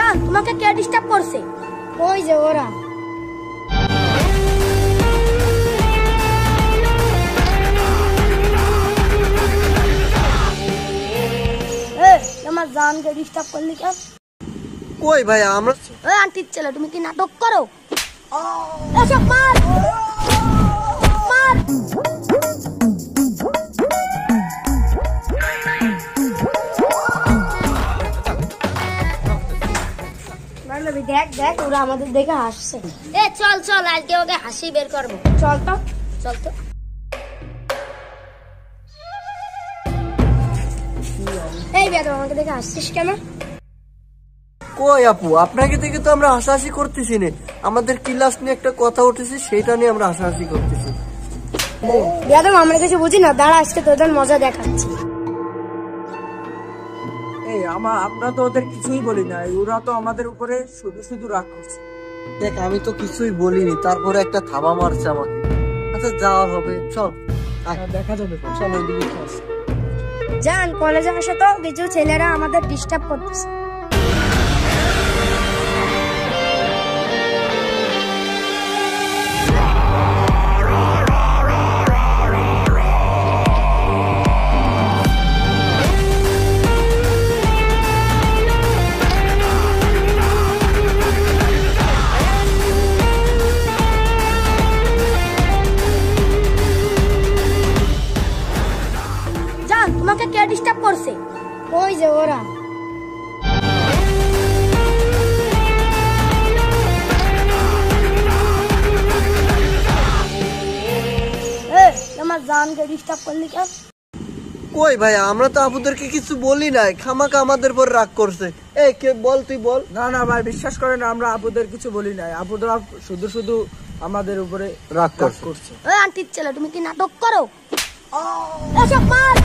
জান তোমাকে কে ডিস্টার্ব করছে? ওই যে ওরা। আমার জানকে ডিস্টার্ব করলি কেন? কই ভাই আমরা আন্টির ছেলে, তুমি কি নাটক করো? এসব মার মার। দেখ দেখ ওরা আমাদের দেখে হাসছে। চল চল আজকে ওকে হাসি বের করবো। চল তো চল তো। এই বেদম আমাকে দেখে হাসছিস কেন? কই আপু, আপনাকে দেখে তো আমরা হাসাহাসি করতেছি না, আমাদের ক্লাস নিয়ে একটা কথা উঠেছে সেটা নিয়ে আমরা হাসাহাসি করতেছি। বেদম আমরা কিছু বুঝি না, দাঁড়া আজকে তোদের মজা দেখাচ্ছি। আমরা তো ওদের কিছুই বলি না, ওরা তো আমাদের উপরে শুধু শুধু রাগ করছে। দেখ আমি তো কিছুই বলিনি, তারপরে একটা থাবা মারছে আমাকে। আচ্ছা যাওয়া হবে, চল দেখা যাবে। চল ওইদিকে চল। জান কলেজে আসে তো কিছু ছেলেরা আমাদের ডিস্টার্ব করতেছে। তোমাকে কে ডিস্টার্ব করছে? ওই যে ওরা। আমার জানকে ডিস্টার্ব করলি কেন? কই ভাই আমরা তো আপুদেরকে কিছু বলি নাই, খামাকা আমাদের উপর রাগ করছে। এই কে বল, তুই বল। না না ভাই বিশ্বাস করেন, আমরা আপুদের কিছু বলি নাই, আপুরা শুধু শুধু আমাদের উপরে রাগ করছে। আন্টির ছেলে, তুমি কি নাটক করো? এসব মার।